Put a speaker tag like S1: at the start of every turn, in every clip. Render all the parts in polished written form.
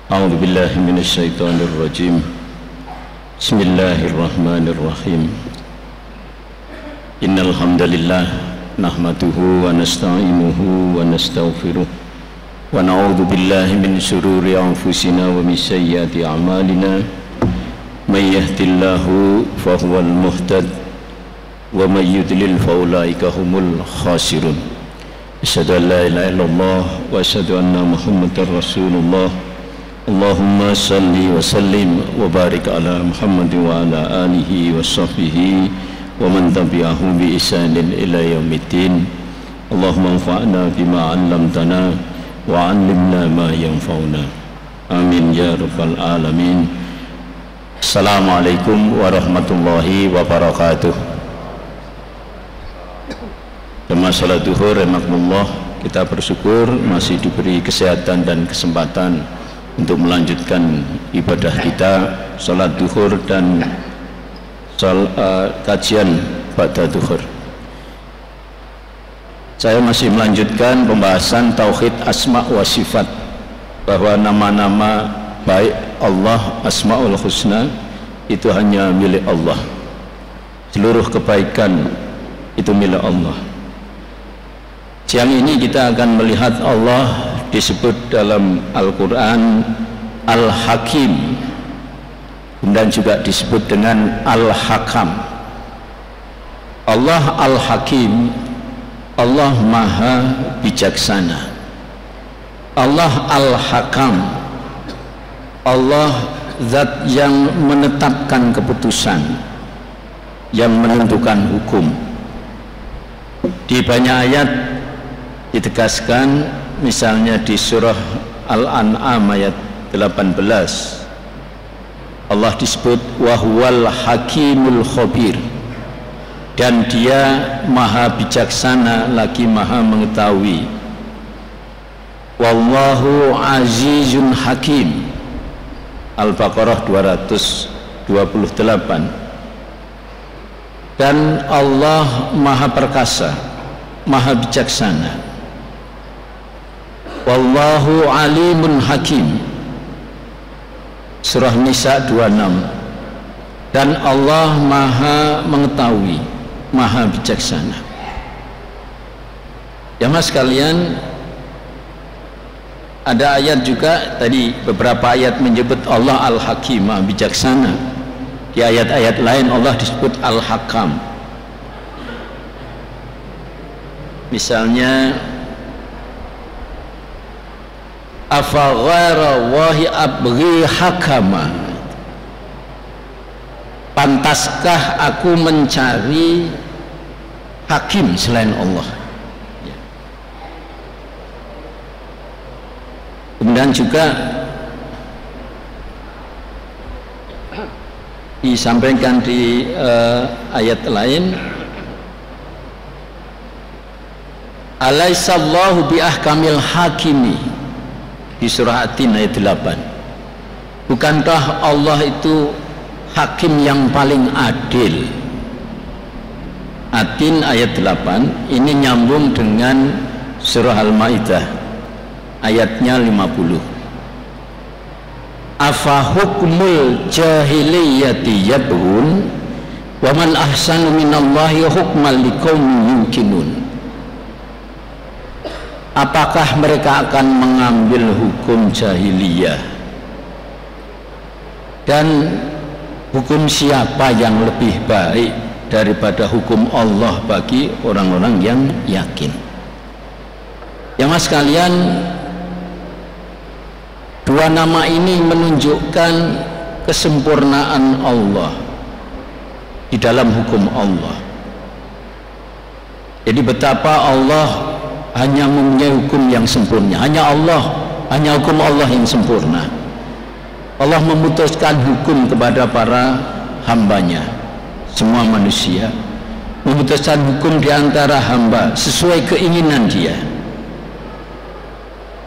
S1: A'udzu billahi minasyaitonir rajim. Bismillahirrahmanirrahim. Innal hamdalillah nahmaduhu wa nasta'inuhu wa nastaghfiruh wa na'udzu billahi min shururi anfusina wa min sayyiati a'malina. May yahdihillahu fahuwal muhtad wa may yudlil fa ulaika humul khasirun. Asyhadu an la ilaha illallah wa asyhadu anna Muhammadar Rasulullah. Allahumma salli wa sallim wa barik ala Muhammad wa ala alihi wa sahbihi wa man tabi'ahu bi ihsanin ila yaumiddin. Allahumma anfa'na bima 'allamtana wa 'allimna ma yanfa'una. Amin ya rabbal alamin. Assalamualaikum warahmatullahi wabarakatuh. Jemaah salat zuhur rahimakumullah, kita bersyukur masih diberi kesehatan dan kesempatan untuk melanjutkan ibadah kita salat zuhur dan kajian ba'da zuhur. Saya masih melanjutkan pembahasan tauhid asma wa sifat, bahwa nama-nama baik Allah asmaul husna itu hanya milik Allah, seluruh kebaikan itu milik Allah. Siang ini kita akan melihat Allah disebut dalam Al-Quran Al-Hakim dan juga disebut dengan Al-Hakam. Allah Al-Hakim, Allah Maha Bijaksana. Allah Al-Hakam, Allah Zat yang menetapkan keputusan, yang menentukan hukum. Di banyak ayat ditegaskan, misalnya di surah Al-An'am ayat 18 Allah disebut wahwal hakimul khabir, dan dia maha bijaksana lagi maha mengetahui. Wallahu azizun hakim, Al-Baqarah 228. Dan Allah maha perkasa, maha bijaksana. Wallahu alimun hakim, surah Nisa 26. Dan Allah maha mengetahui, maha bijaksana. Jamaah sekalian, ada ayat juga tadi, beberapa ayat menyebut Allah Al-Hakim, maha bijaksana. Di ayat-ayat lain Allah disebut Al-Hakam. Misalnya afa ghaira wahi abghi hakama, pantaskah aku mencari hakim selain Allah. Kemudian juga disampaikan di ayat lain, alaisallahu bi ahkamil hakimi, di surah At-Tin ayat 8. Bukankah Allah itu hakim yang paling adil? At-Tin ayat 8 ini nyambung dengan surah Al-Maidah ayatnya 50. Afa hukmul jahiliyati yabghun wa man ahsanu minallahi hukman liqaumin yuqinun. Apakah mereka akan mengambil hukum jahiliyah, dan hukum siapa yang lebih baik daripada hukum Allah bagi orang-orang yang yakin? Ya mas sekalian, dua nama ini menunjukkan kesempurnaan Allah di dalam hukum Allah. Jadi betapa Allah hanya mempunyai hukum yang sempurna, hanya hukum Allah yang sempurna. Allah memutuskan hukum kepada para hambanya, semua manusia, memutuskan hukum di antara hamba sesuai keinginan dia.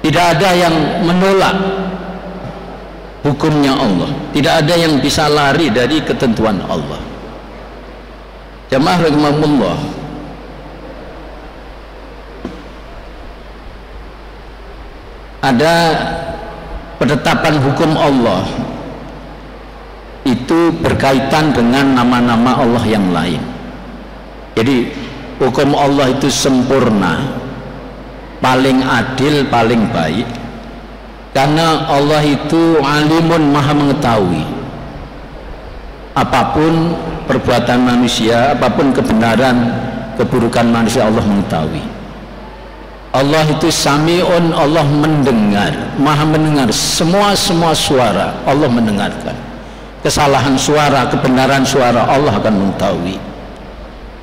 S1: Tidak ada yang menolak hukumnya Allah, tidak ada yang bisa lari dari ketentuan Allah. Jamaah rahimahumullah, ada penetapan hukum Allah itu berkaitan dengan nama-nama Allah yang lain. Jadi hukum Allah itu sempurna, paling adil, paling baik, karena Allah itu alimun, maha mengetahui apapun perbuatan manusia, apapun kebenaran, keburukan manusia, Allah mengetahui. Allah itu sami'un, Allah mendengar, maha mendengar semua suara, Allah mendengarkan. Kesalahan suara, kebenaran suara, Allah akan mengetahui.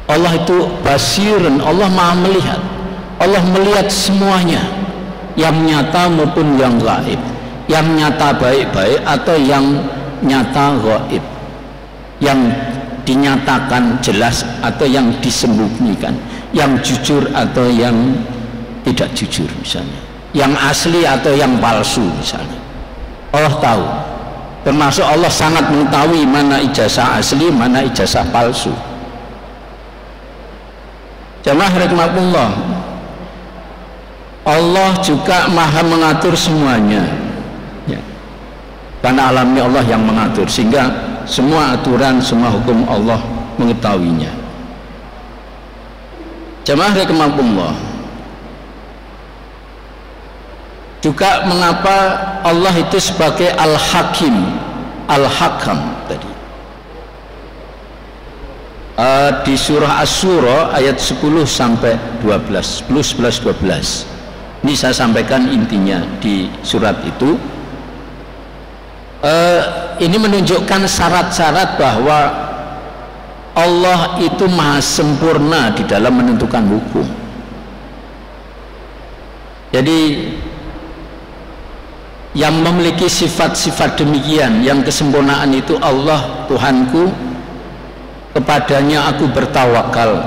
S1: Allah itu basirun, Allah maha melihat, Allah melihat semuanya, yang nyata maupun yang gaib, yang nyata baik-baik atau yang nyata gaib, yang dinyatakan jelas atau yang disembunyikan, yang jujur atau yang tidak jujur misalnya, yang asli atau yang palsu misalnya. Allah tahu, termasuk Allah sangat mengetahui mana ijazah asli, mana ijazah palsu. Jamaah rahimakumullah, Allah juga maha mengatur semuanya ya. Karena alamnya Allah yang mengatur, sehingga semua aturan, semua hukum Allah mengetahuinya. Jamaah rahimakumullah, juga mengapa Allah itu sebagai Al-Hakim, Al-Hakam tadi. Di surah Asy-Syura ayat 10 sampai 12, 10, 11, 12. Ini saya sampaikan intinya di surat itu. Ini menunjukkan syarat-syarat bahwa Allah itu maha sempurna di dalam menentukan hukum. Jadi yang memiliki sifat-sifat demikian, yang kesempurnaan itu Allah Tuhanku, kepadanya aku bertawakal,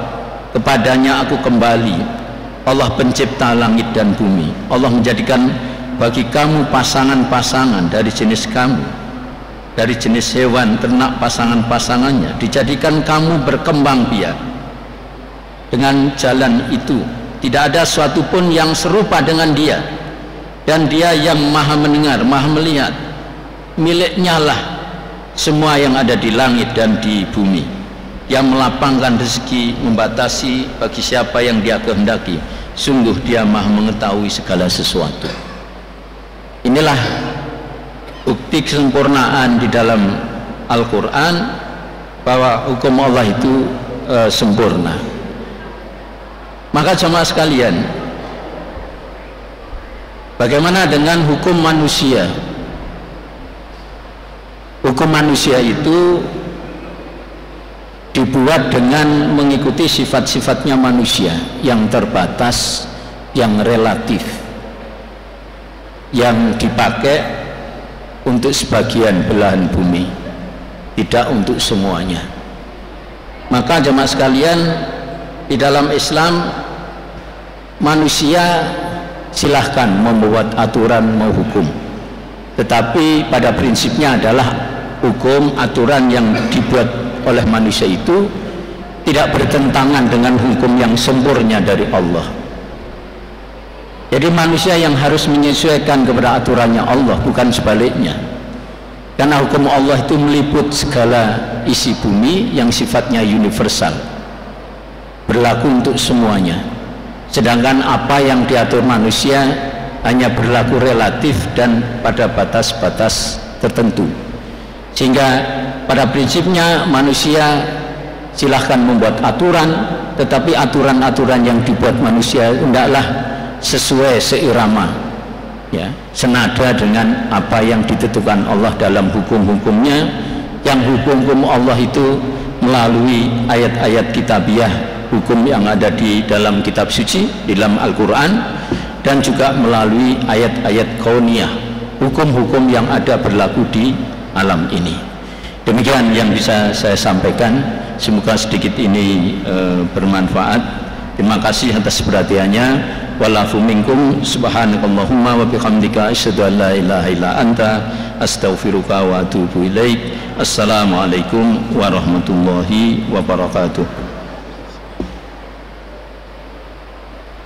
S1: kepadanya aku kembali. Allah pencipta langit dan bumi, Allah menjadikan bagi kamu pasangan-pasangan dari jenis kamu, dari jenis hewan, ternak, pasangan-pasangannya, dijadikan kamu berkembang biak. Dengan jalan itu tidak ada suatu pun yang serupa dengan dia, dan dia yang maha mendengar, maha melihat. Miliknya lah semua yang ada di langit dan di bumi, yang melapangkan rezeki, membatasi bagi siapa yang dia kehendaki. Sungguh dia maha mengetahui segala sesuatu. Inilah bukti kesempurnaan di dalam Al-Quran, bahwa hukum Allah itu sempurna. Maka jemaah sekalian, bagaimana dengan hukum manusia? Hukum manusia itu dibuat dengan mengikuti sifat-sifatnya manusia yang terbatas, yang relatif, yang dipakai untuk sebagian belahan bumi, tidak untuk semuanya. Maka jemaah sekalian, di dalam Islam manusia silahkan membuat aturan, mau hukum, tetapi pada prinsipnya adalah hukum, aturan yang dibuat oleh manusia itu tidak bertentangan dengan hukum yang sempurna dari Allah. Jadi manusia yang harus menyesuaikan kepada aturannya Allah, bukan sebaliknya. Karena hukum Allah itu meliput segala isi bumi yang sifatnya universal, berlaku untuk semuanya. Sedangkan apa yang diatur manusia hanya berlaku relatif dan pada batas-batas tertentu. Sehingga pada prinsipnya manusia silahkan membuat aturan, tetapi aturan-aturan yang dibuat manusia hendaklah sesuai seirama, ya, senada dengan apa yang ditentukan Allah dalam hukum-hukumnya. Yang hukum-hukum Allah itu melalui ayat-ayat kitabiah, hukum yang ada di dalam kitab suci, di dalam Al-Quran, dan juga melalui ayat-ayat kauniyah, hukum-hukum yang ada berlaku di alam ini. Demikian yang bisa saya sampaikan, semoga sedikit ini bermanfaat. Terima kasih atas perhatiannya. Walafu minkum, subhanakallahumma wa bihamdika, asyhadu an la ilaha illa anta, astaghfiruka wa atubu ilaik. Assalamualaikum warahmatullahi wabarakatuh.